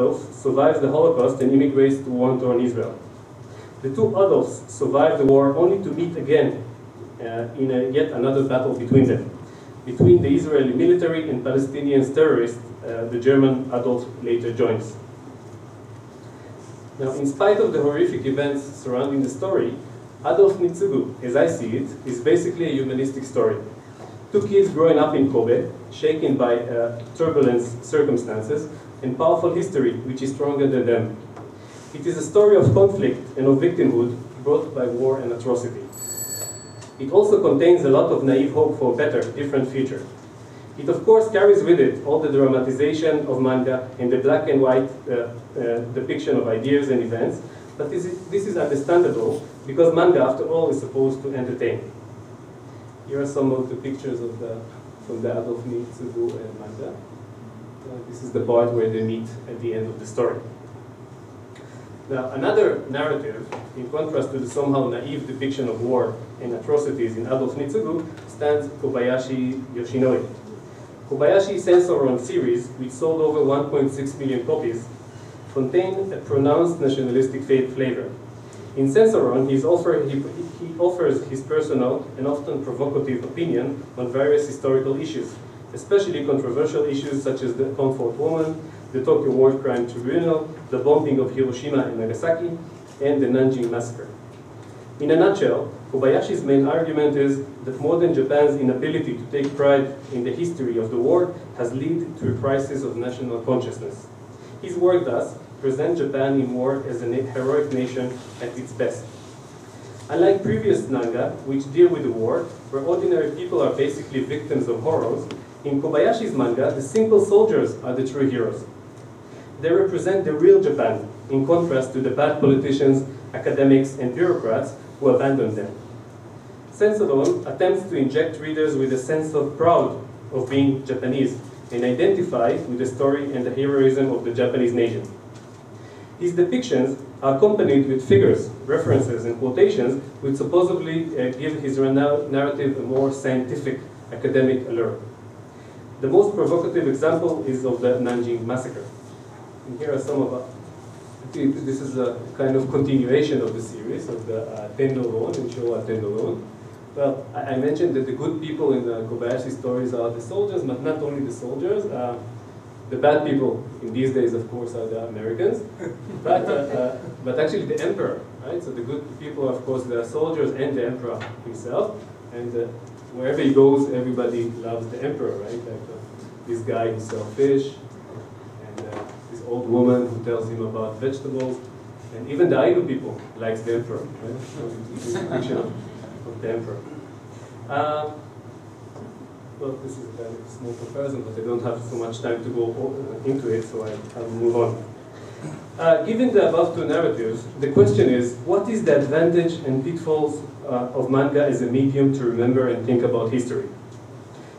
Adolf survives the Holocaust and immigrates to war-torn Israel. The two Adolfs survive the war only to meet again in yet another battle between them, between the Israeli military and Palestinian terrorists. The German Adolf later joins. Now, in spite of the horrific events surrounding the story, Adolf Nitsugu, as I see it, is basically a humanistic story. Two kids growing up in Kobe, shaken by turbulent circumstances and powerful history which is stronger than them. It is a story of conflict and of victimhood brought by war and atrocity. It also contains a lot of naive hope for a better, different future. It of course carries with it all the dramatization of manga and the black and white depiction of ideas and events, but this is understandable because manga, after all, is supposed to entertain. Here are some of the pictures from the Adolf Nitsugu manga. This is the part where they meet at the end of the story. Now, another narrative, in contrast to the somehow naive depiction of war and atrocities in Adolf Nitsugu, stands Kobayashi Yoshinori. Kobayashi's Sensoron series, which sold over 1.6 million copies, contained a pronounced nationalistic flavor. In Sensoron, he offers his personal and often provocative opinion on various historical issues, especially controversial issues such as the Comfort Woman, the Tokyo War Crime Tribunal, the bombing of Hiroshima and Nagasaki, and the Nanjing Massacre. In a nutshell, Kobayashi's main argument is that modern Japan's inability to take pride in the history of the war has led to a crisis of national consciousness. His work thus presents Japan in war as a heroic nation at its best. Unlike previous manga, which deal with the war, where ordinary people are basically victims of horrors, in Kobayashi's manga, the simple soldiers are the true heroes. They represent the real Japan, in contrast to the bad politicians, academics, and bureaucrats who abandoned them. Sensoron attempts to inject readers with a sense of pride of being Japanese and identify with the story and the heroism of the Japanese nation. His depictions are accompanied with figures, references, and quotations which supposedly give his narrative a more scientific, academic allure. The most provocative example is of the Nanjing Massacre. And here are some of this is a kind of continuation of the series of the Tennoron and Showa Tennoron. Well, I mentioned that the good people in the Kobayashi stories are the soldiers, but not only the soldiers. The bad people in these days, of course, are the Americans, but actually the emperor, right? So the good people are, of course, the soldiers and the emperor himself, and wherever he goes, everybody loves the emperor, right? Like this guy who sells fish, and this old woman who tells him about vegetables, and even the idle people likes the emperor, right? So it's a depiction of the emperor. Well, this is a very small comparison, but I don't have so much time to go into it, so I'll move on. Given the above two narratives, the question is, what is the advantage and pitfalls of manga as a medium to remember and think about history?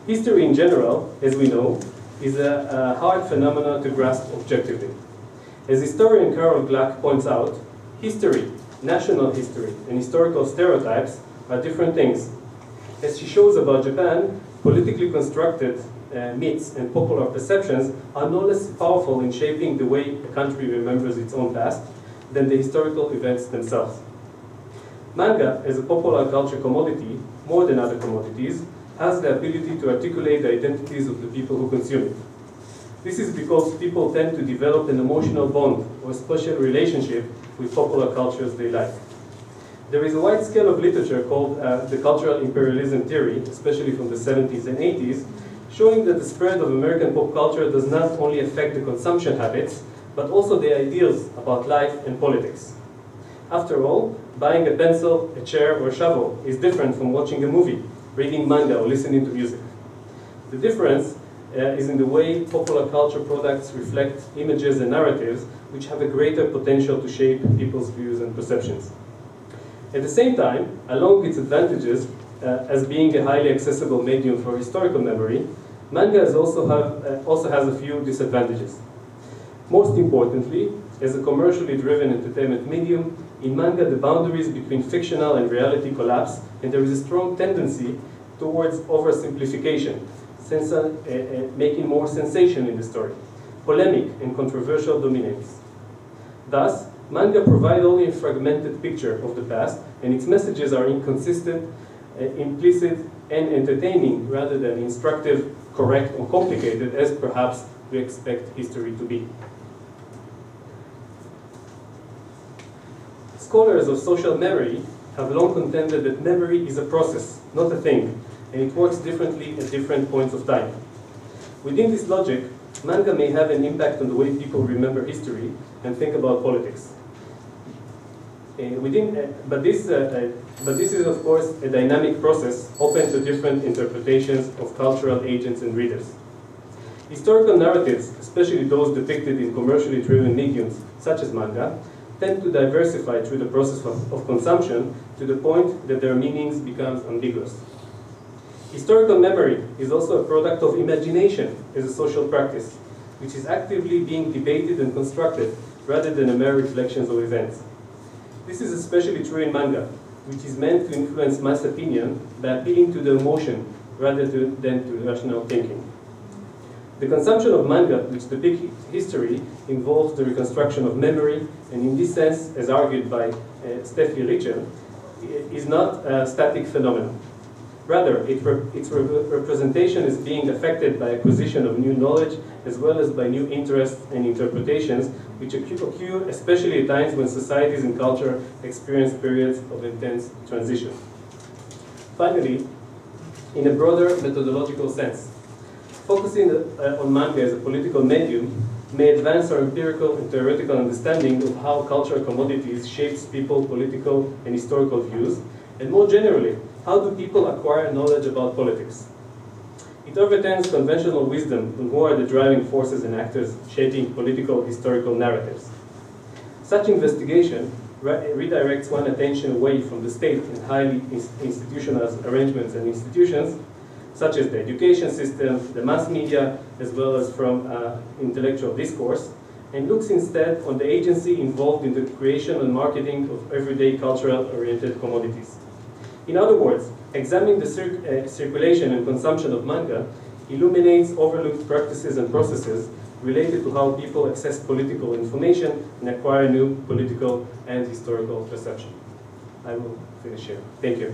History in general, as we know, is a hard phenomenon to grasp objectively. As historian Carol Gluck points out, history, national history, and historical stereotypes are different things. As she shows about Japan, politically constructed myths and popular perceptions are no less powerful in shaping the way a country remembers its own past than the historical events themselves. Manga, as a popular culture commodity, more than other commodities, has the ability to articulate the identities of the people who consume it. This is because people tend to develop an emotional bond or a special relationship with popular cultures they like. There is a wide scale of literature called the cultural imperialism theory, especially from the 70s and 80s, showing that the spread of American pop culture does not only affect the consumption habits, but also the ideals about life and politics. After all, buying a pencil, a chair, or a shovel is different from watching a movie, reading manga, or listening to music. The difference is in the way popular culture products reflect images and narratives which have a greater potential to shape people's views and perceptions. At the same time, along its advantages as being a highly accessible medium for historical memory, manga also has a few disadvantages. Most importantly, as a commercially driven entertainment medium, in manga the boundaries between fictional and reality collapse, and there is a strong tendency towards oversimplification, making more sensation in the story. polemic and controversial dominates. Thus, manga provide only a fragmented picture of the past, and its messages are inconsistent, implicit, and entertaining rather than instructive, correct, or complicated, as perhaps we expect history to be. Scholars of social memory have long contended that memory is a process, not a thing, and it works differently at different points of time. Within this logic, manga may have an impact on the way people remember history and think about politics. But this is, of course, a dynamic process open to different interpretations of cultural agents and readers. Historical narratives, especially those depicted in commercially driven mediums, such as manga, tend to diversify through the process of consumption to the point that their meanings become ambiguous. Historical memory is also a product of imagination as a social practice, which is actively being debated and constructed rather than a mere reflection of events. This is especially true in manga, which is meant to influence mass opinion by appealing to the emotion rather than to rational thinking. The consumption of manga, which depicts history, involves the reconstruction of memory, and in this sense, as argued by Steffi Richer, is not a static phenomenon. Rather, its representation is being affected by acquisition of new knowledge, as well as by new interests and interpretations, which occur especially at times when societies and culture experience periods of intense transition. Finally, in a broader methodological sense, focusing on manga as a political medium may advance our empirical and theoretical understanding of how cultural commodities shapes people's political and historical views, and more generally, how do people acquire knowledge about politics? It overturns conventional wisdom on who are the driving forces and actors shaping political historical narratives. Such investigation redirects one's attention away from the state and highly institutionalized arrangements and institutions, such as the education system, the mass media, as well as from intellectual discourse, and looks instead on the agency involved in the creation and marketing of everyday cultural-oriented commodities. In other words, examining the circulation and consumption of manga illuminates overlooked practices and processes related to how people access political information and acquire new political and historical perception. I will finish here. Thank you.